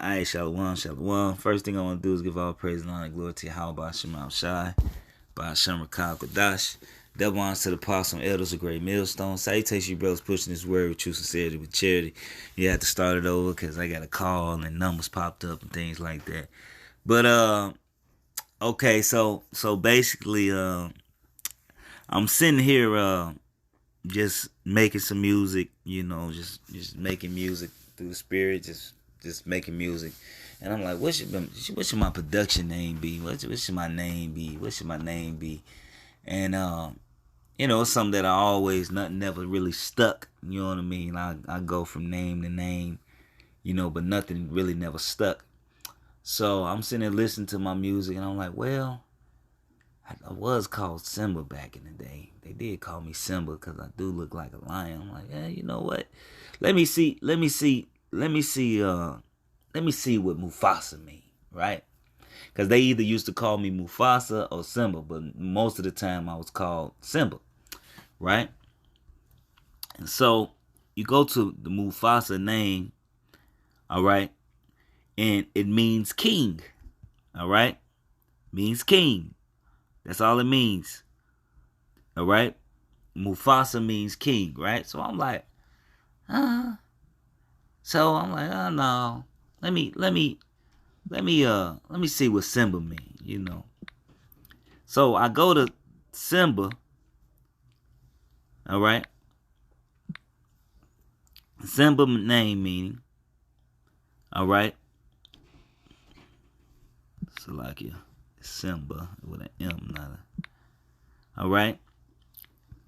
Alright, Shalom, Shalom. First thing I want to do is give all praise and honor and glory to Yahweh Shema Shai, by Hashem Rakal Kodash. Double honors to the apostle and elders of Great Millstone. Salutations, you brothers, pushing this word with true sincerity, with charity. You have to start it over because I got a call and numbers popped up and things like that. But okay, so basically, I'm sitting here just making some music, just making music through the spirit, just making music. And I'm like, what should my production name be? What should my name be? What should my name be? And it's something that nothing never really stuck. You know what I mean? I go from name to name, but nothing really never stuck. So I'm sitting there listening to my music, and I'm like, well, I was called Simba back in the day. They did call me Simba because I do look like a lion. I'm like, yeah, you know what? Let me see what Mufasa mean, right? Because they either used to call me Mufasa or Simba, but most of the time I was called Simba, right? And so you go to the Mufasa name, all right, and it means king, all right? Means king. That's all it means, all right? Mufasa means king, right? So I'm like, oh no. Let me see what Simba mean, So I go to Simba, all right? Simba name meaning, all right? Salakia, Simba with an M, not a. All right?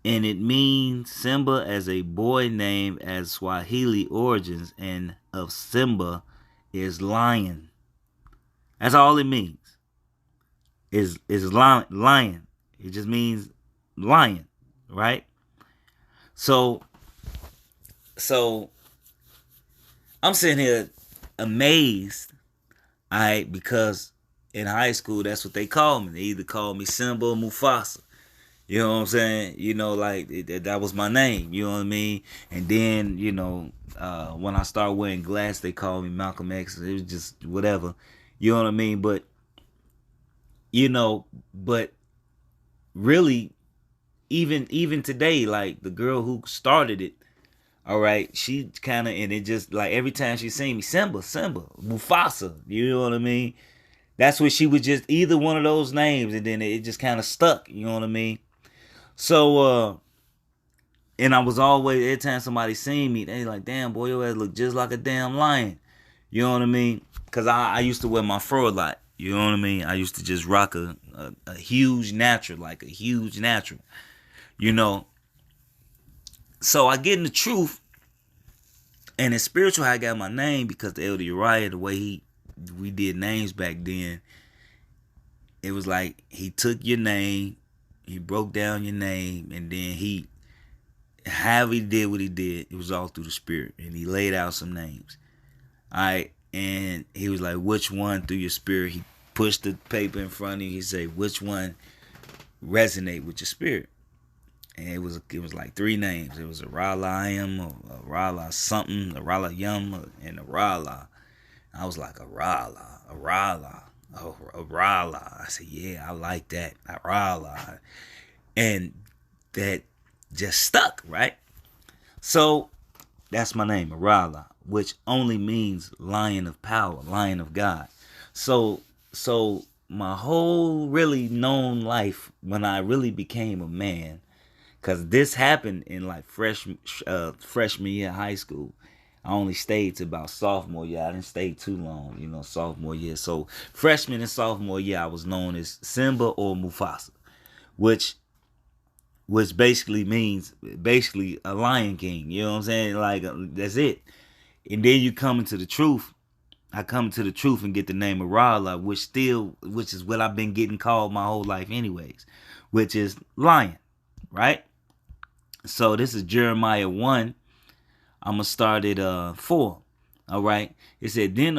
And it means Simba as a boy name as Swahili origins, and of Simba is lion. That's all it means. Is lion. It just means lion, right? So I'm sitting here amazed, because in high school that's what they called me. They either called me Simba or Mufasa. You know what I'm saying? That was my name. You know what I mean? And then, when I started wearing glasses, they called me Malcolm X. It was just whatever. You know what I mean? But really, even today, like the girl who started it, all right, she kind of, and it just like every time she seen me, Simba, Mufasa. You know what I mean? That's what she was, just either one of those names, and then it just kind of stuck. You know what I mean? So, and I was always, every time somebody seen me, they like, damn, boy, your ass look just like a damn lion. You know what I mean? Because I used to wear my fro a lot. You know what I mean? I used to just rock a huge natural, like a huge natural. So I get in the truth, and it's spiritual how I got my name, because the Elder Uriah, the way we did names back then, it was like he took your name, he broke down your name, and then however he did what he did, it was all through the spirit, and he laid out some names. All right, and he was like, which one through your spirit? He pushed the paper in front of you. He said, which one resonate with your spirit? And it was like three names. It was a Ralayim, a Rala something, a Rala Yum, and a Rala. I was like, a Rala. Oh, a Rala. I said, yeah, I like that. A Rala. And that just stuck, right? So that's my name, Rala, which only means lion of power, lion of God. So my whole really known life, when I really became a man, because this happened in like freshman year of high school. I only stayed to about sophomore year. I didn't stay too long, sophomore year. So freshman and sophomore year, I was known as Simba or Mufasa, which basically means a lion king. You know what I'm saying? Like, that's it. And then you come into the truth. I come into the truth and get the name of Rala, which is what I've been getting called my whole life anyways, which is lion, right? So this is Jeremiah 1. I'm going to start at 4. All right. It said, then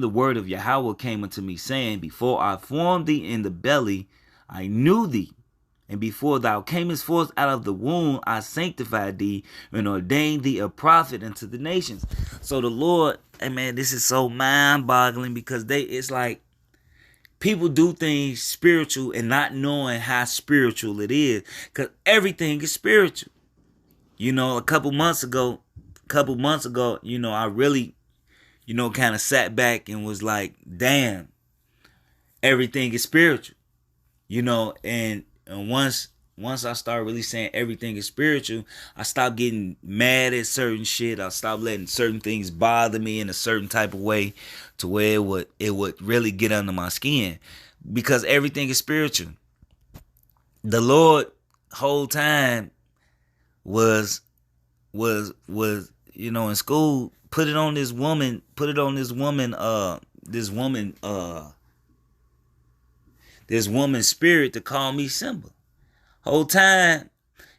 the word of Yahweh came unto me, saying, before I formed thee in the belly, I knew thee. And before thou camest forth out of the womb, I sanctified thee and ordained thee a prophet unto the nations. So the Lord hey man, this is so mind-boggling because it's like people do things spiritual and not knowing how spiritual it is, because everything is spiritual. You know, a couple months ago, I really, kind of sat back and was like, damn, everything is spiritual. And once I started really saying everything is spiritual, I stopped getting mad at certain shit. I stopped letting certain things bother me in a certain type of way, to where it would really get under my skin, because everything is spiritual. The Lord whole time was in school, put it on this woman this woman's spirit to call me Simba whole time.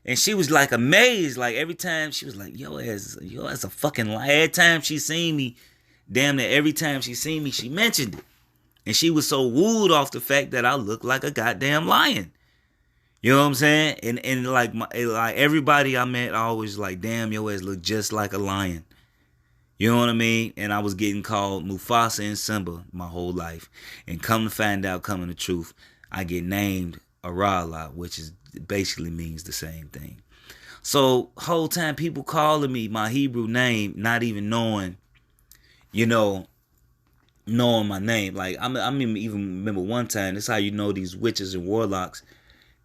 And she was like amazed, like every time she was like, yo as a fucking liar. Every time she seen me, damn near every time she seen me, she mentioned it. And she was so wooed off the fact that I look like a goddamn lion. You know what I'm saying? And like everybody I met, I always like, damn, your ass look just like a lion. You know what I mean? And I was getting called Mufasa and Simba my whole life. And come to find out, coming to truth, I get named Arala, which is basically means the same thing. So whole time people calling me my Hebrew name, not even knowing my name. Like I even remember one time. That's how you know these witches and warlocks.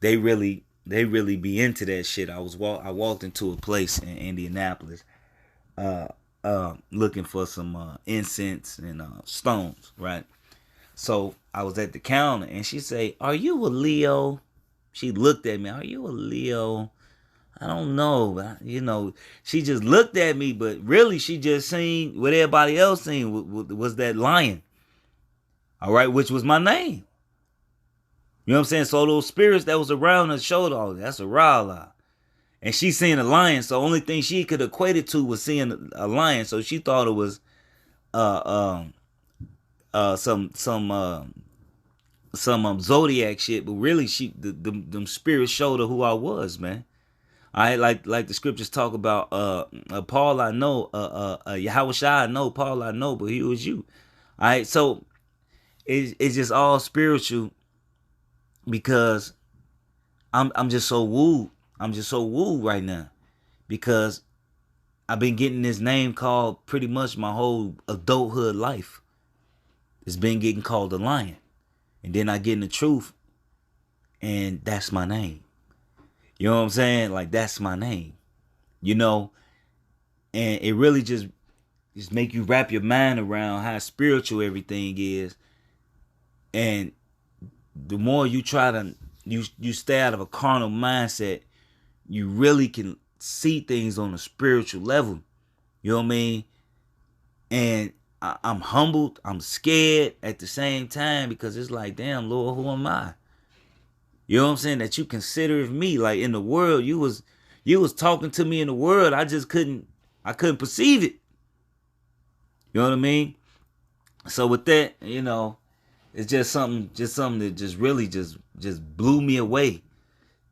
They really be into that shit. I walked into a place in Indianapolis, looking for some incense and stones, right? So I was at the counter and she say, "Are you a Leo?" She looked at me. "Are you a Leo?" I don't know, but she just looked at me, but really she just seen what everybody else seen was that lion. All right, which was my name. You know what I'm saying? So those spirits that was around her showed all that's a Rala. And she seen a lion, so the only thing she could equate it to was seeing a lion. So she thought it was some zodiac shit, but really them spirits showed her who I was, man. I like the scriptures talk about Paul I know, Yahushua I know, Paul I know, but he was you. All right, so it's just all spiritual, because I'm just so wooed. I'm just so wooed right now, because I've been getting this name called pretty much my whole adulthood life. It's been getting called a lion. And then I get in the truth, and that's my name. You know what I'm saying? Like, that's my name. And it really just make you wrap your mind around how spiritual everything is. And the more you try to, you stay out of a carnal mindset, you really can see things on a spiritual level. You know what I mean? And I'm humbled. I'm scared at the same time, because it's like, damn, Lord, who am I? You know what I'm saying? That you consider me, like, in the world, you was talking to me in the world. I couldn't perceive it. You know what I mean? So with that, it's just something that just really just blew me away.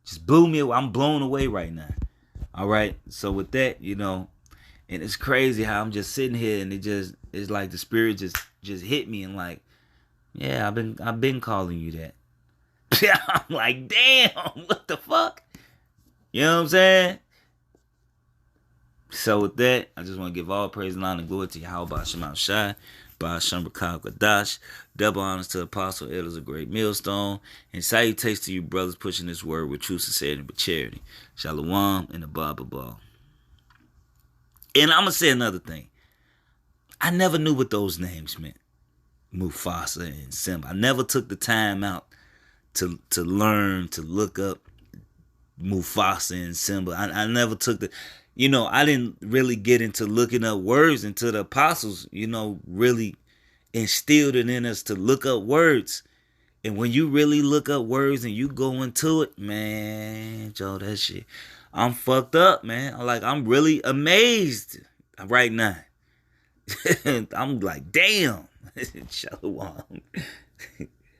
Just blew me away. I'm blown away right now. All right. So with that, and it's crazy how I'm just sitting here, and it's like the spirit just hit me, and like, yeah, I've been calling you that. I'm like, damn, what the fuck? You know what I'm saying? So with that, I just want to give all praise and honor and glory to Yahweh Shema Shai, Ba'Shem B'Kah Kadash. Double honors to Apostle Elders of Great Millstone, and salutations to you brothers pushing this word with true sincerity and charity. Shalom and Abba. And I'm gonna say another thing. I never knew what those names meant, Mufasa and Simba. I never took the time out to learn, to look up Mufasa and Simba. I never took the, I didn't really get into looking up words until the apostles, really instilled it in us to look up words. And when you really look up words and you go into it, man, Joe, that shit, I'm fucked up, man. I'm really amazed right now. I'm like, damn. Shalom.